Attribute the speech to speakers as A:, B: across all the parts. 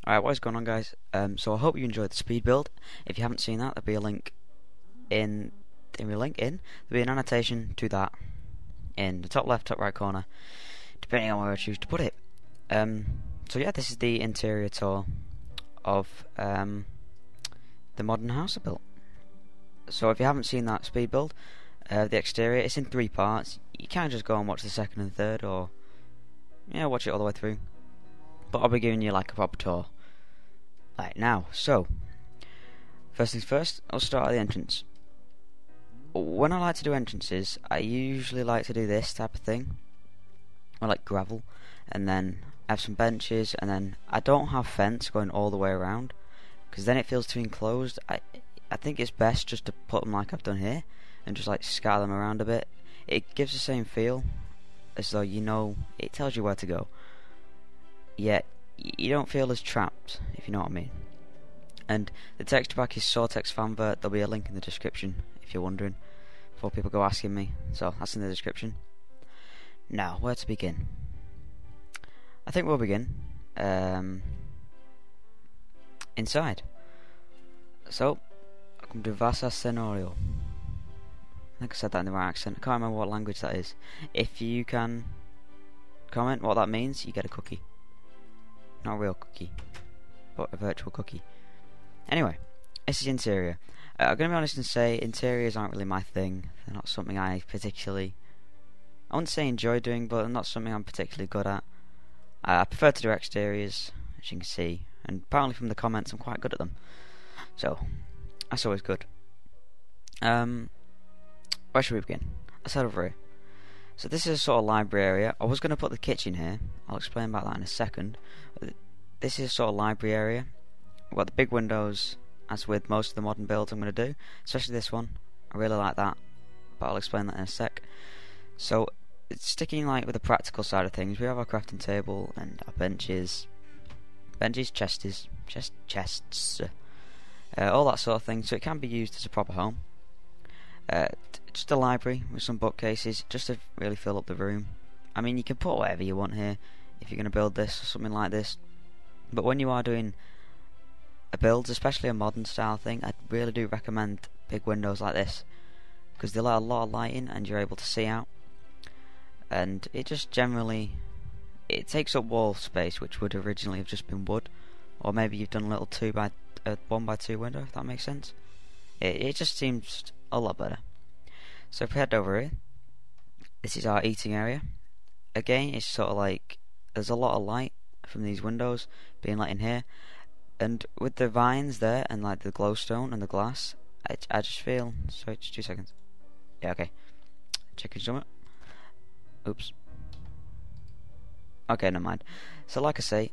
A: Alright, what is going on, guys? So I hope you enjoyed the speed build. If you haven't seen that, there'll be a link in there'll be an annotation to that in the top left, top right corner, depending on where I choose to put it. So yeah, this is the interior tour of the modern house I built. So if you haven't seen that speed build, the exterior, it's in 3 parts. You can just go and watch the second and third, or watch it all the way through. But I'll be giving you like a proper tour right now. So, first things first, I'll start at the entrance. When I like to do entrances, I usually like to do this type of thing. I like gravel, and then have some benches, and then I don't have fence going all the way around, because then it feels too enclosed. I think it's best just to put them like I've done here, and just like scatter them around a bit. It gives the same feel, as though it tells you where to go. Yet you don't feel as trapped, if you know what I mean. And the texture pack is Soartex Fanver. There'll be a link in the description if you're wondering, before people go asking me. So that's in the description. Now, where to begin? I think we'll begin inside. So, welcome to Vasa Scenario. I think I said that in the right accent. I can't remember what language that is. If you can comment what that means, you get a cookie. Not a real cookie, but a virtual cookie. Anyway, this is interior. I'm going to be honest and say interiors aren't really my thing. They're not something I wouldn't say enjoy doing, but they're not something I'm particularly good at. I prefer to do exteriors, as you can see, and apparently from the comments I'm quite good at them. So, that's always good. Where should we begin? Let's head over here. So this is a sort of library area. I was going to put the kitchen here. I'll explain about that in a second. This is a sort of library area. We've got the big windows, as with most of the modern builds I'm going to do, especially this one. I really like that, but I'll explain that in a sec. So, sticking like with the practical side of things, we have our crafting table and our benches, chests, all that sort of thing. So it can be used as a proper home. Just a library with some bookcases, just to really fill up the room. I mean, you can put whatever you want here if you're going to build this or something like this. But when you are doing a build, especially a modern style thing, I really do recommend big windows like this, because they let a lot of light in and you're able to see out. And it just generally, it takes up wall space which would originally have just been wood, or maybe you've done a little 1x2 window, if that makes sense. It just seems a lot better. So if we head over here, this is our eating area. Again, it's sort of like there's a lot of light from these windows being let in here, and with the vines there and like the glowstone and the glass, I just feel, sorry, just 2 seconds. Yeah, okay. Chicken stomach. Oops. Okay, never mind. So like I say,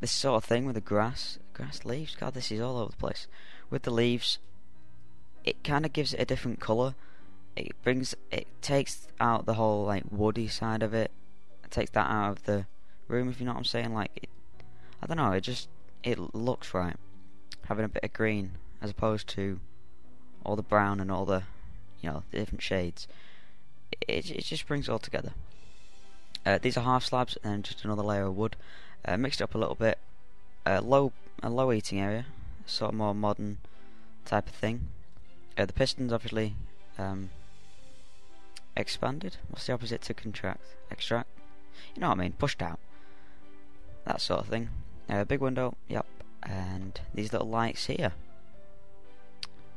A: this sort of thing with the grass leaves, God, this is all over the place. With the leaves, it kind of gives it a different colour. It takes out the whole like woody side of it. It takes that out of the room, if you know what I'm saying. Like, I don't know, it looks right, having a bit of green as opposed to all the brown and all the the different shades. It just brings it all together. These are half slabs and just another layer of wood, mixed up a little bit. A low eating area, sort of more modern type of thing. The pistons obviously expanded. What's the opposite to contract? Extract? You know what I mean? Pushed out. That sort of thing. Big window, yep. And these little lights here.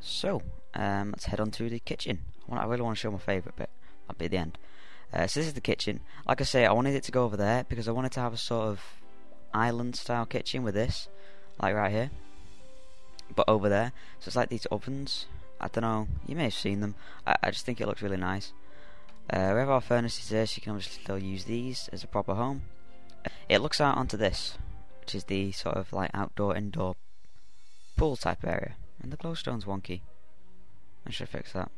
A: So, let's head on to the kitchen. I really want to show my favourite bit. That'll be at the end. So this is the kitchen. Like I say, I wanted it to go over there because I wanted to have a sort of island style kitchen with this, like right here, but over there. So it's like these ovens. I don't know, you may have seen them. I just think it looks really nice. We have our furnaces here, so you can obviously still use these as a proper home. It looks out onto this, which is the sort of like outdoor indoor pool type area. And the glowstone's wonky. I should fix that.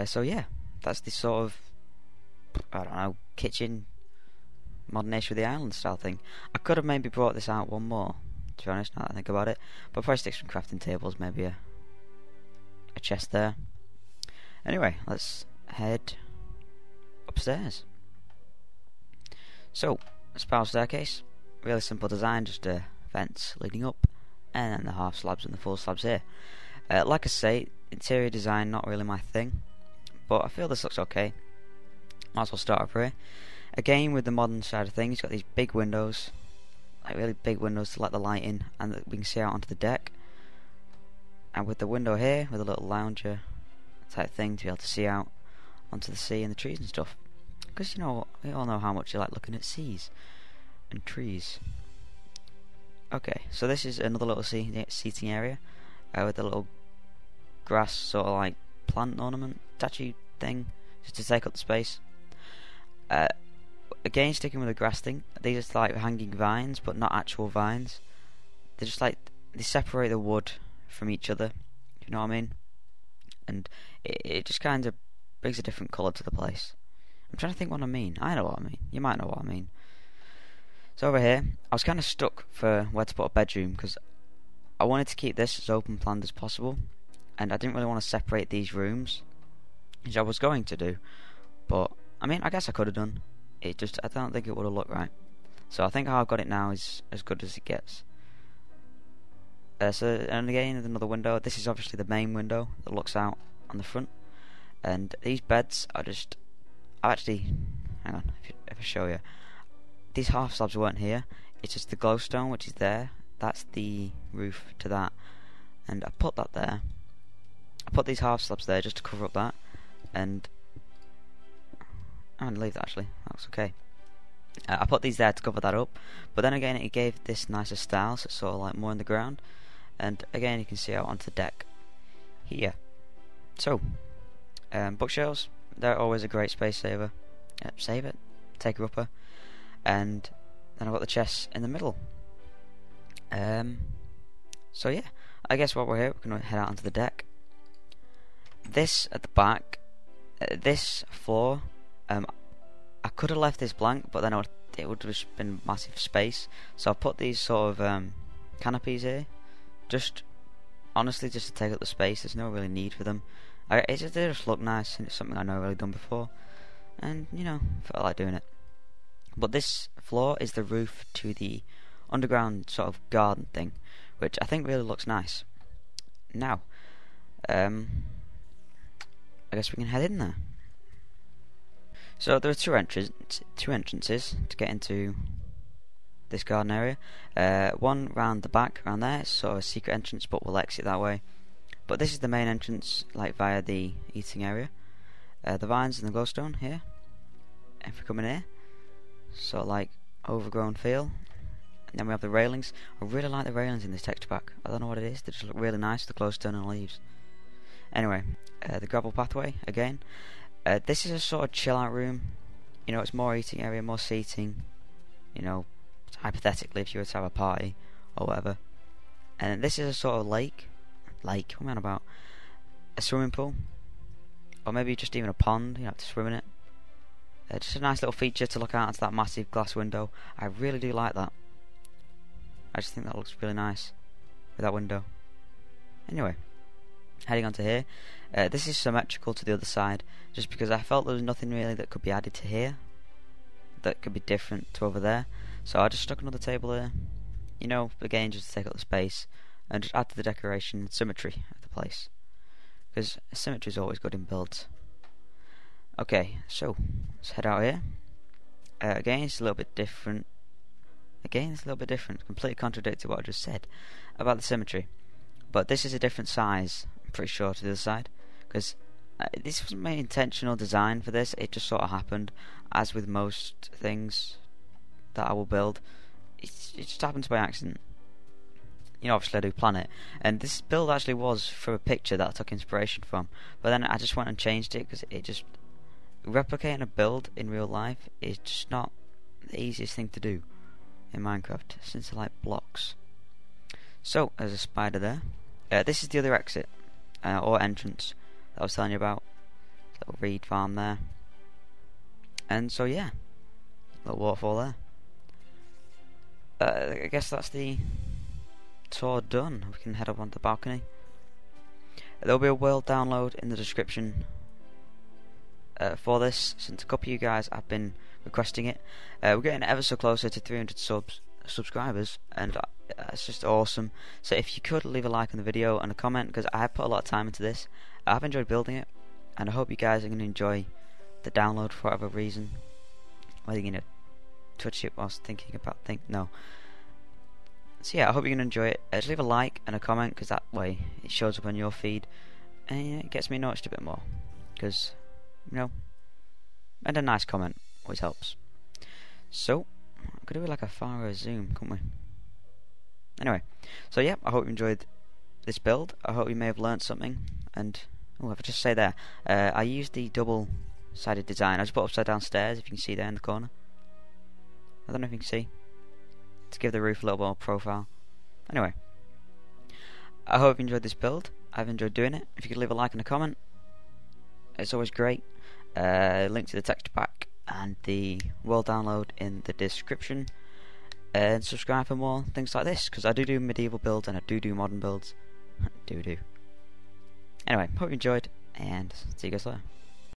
A: So yeah, that's the sort of, I don't know, kitchen modernish with the island style thing. I could have maybe brought this out one more, to be honest, now that I think about it. But probably stick some crafting tables, maybe a chest there. Anyway, let's head upstairs. So, spiral staircase. really simple design, just a fence leading up, and then the half slabs and the full slabs here. Like I say, interior design not really my thing, but I feel this looks okay. Might as well start up here. Again, with the modern side of things, you've got these big windows, like really big windows to let the light in, and that we can see out onto the deck. And with the window here, with a little lounger type thing to be able to see out onto the sea and the trees and stuff. Because, you know, we all know how much you like looking at seas and trees. Okay, so this is another little seating area with a little grass sort of like plant ornament statue thing just to take up the space. Again, sticking with the grass thing, these are like hanging vines, but not actual vines. They're just like, they separate the wood from each other, you know what I mean? And it just kind of brings a different colour to the place. I'm trying to think what I mean. I know what I mean. You might know what I mean. So over here, I was kind of stuck for where to put a bedroom, because I wanted to keep this as open planned as possible, and I didn't really want to separate these rooms, which I was going to do, but I mean, I guess I could have done. I don't think it would have looked right. So I think how I've got it now is as good as it gets. And again, another window. This is obviously the main window that looks out on the front. And these beds are just... hang on, if I show you. These half slabs weren't here. It's just the glowstone which is there. That's the roof to that. And I put that there. I put these half slabs there just to cover up that. And... I'm going to leave that actually, that's okay. I put these there to cover that up, but then again it gave this nicer style, so it's sort of like more in the ground. And again you can see out onto the deck here. So, bookshelves, they're always a great space saver. Save it, take a upper. And then I've got the chests in the middle. So yeah, I guess while we're here, we're going to head out onto the deck. This at the back, this floor, I could have left this blank, but then it would have just been massive space. So I put these sort of canopies here, honestly just to take up the space. There's no really need for them. They just look nice, and it's something I've never really done before, and you know, felt like doing it. But this floor is the roof to the underground sort of garden thing, which I think really looks nice. Now, I guess we can head in there. So there are two entrances to get into this garden area. One round the back, around there, it's sort of a secret entrance, but we'll exit that way. But this is the main entrance, like via the eating area. The vines and the glowstone here. If we come in here, sort of like overgrown feel. And then we have the railings. I really like the railings in this texture pack. I don't know what it is, they just look really nice, the glowstone and leaves. Anyway, the gravel pathway again. This is a sort of chill out room. You know, it's more eating area, more seating. You know, hypothetically, if you were to have a party or whatever. And this is a sort of lake. What am I on about? A swimming pool, or maybe just even a pond. You have to swim in it. Just a nice little feature to look out into that massive glass window. I really do like that. I just think that looks really nice with that window. Anyway, heading on to here. This is symmetrical to the other side, just because I felt there was nothing really that could be added to here that could be different to over there. So I just stuck another table here, you know, again just to take up the space and just add to the decoration and symmetry of the place, because symmetry is always good in builds. Okay, so let's head out here. Again, it's a little bit different. Completely contradicted what I just said about the symmetry. But this is a different size, I'm pretty sure, to the other side, because this wasn't my intentional design for this. It just sort of happened, as with most things that I will build. It just happens by accident. You know, obviously I do plan it, and this build actually was from a picture that I took inspiration from, but then I just went and changed it, because it just... replicating a build in real life is just not the easiest thing to do in Minecraft, since they're like blocks. So, there's a spider there. This is the other exit, or entrance, that I was telling you about. Little reed farm there. And so yeah, little waterfall there. I guess that's the tour done. We can head up onto the balcony. There'll be a world download in the description for this, since a couple of you guys have been requesting it. We're getting ever so closer to 300 subscribers, and it's just awesome. So if you could leave a like on the video and a comment, because I have put a lot of time into this. I've enjoyed building it, and I hope you guys are going to enjoy the download for whatever reason. Whether you're going to touch it whilst thinking about no. So yeah, I hope you're going to enjoy it. Just leave a like and a comment, because that way it shows up on your feed, and it gets me noticed a bit more. Because, you know, and a nice comment always helps. So, I could do it like a far zoom, couldn't we? Anyway, so yeah, I hope you enjoyed this build. I hope you may have learnt something. And, oh, if I just say there, I used the double-sided design. I just put upside down stairs, if you can see there in the corner. I don't know if you can see. To give the roof a little more profile. Anyway, I hope you enjoyed this build. I've enjoyed doing it. If you could leave a like and a comment, it's always great. Link to the texture pack and the world download in the description, and subscribe for more things like this, because I do medieval builds and I do modern builds. do. Anyway, hope you enjoyed, and see you guys later.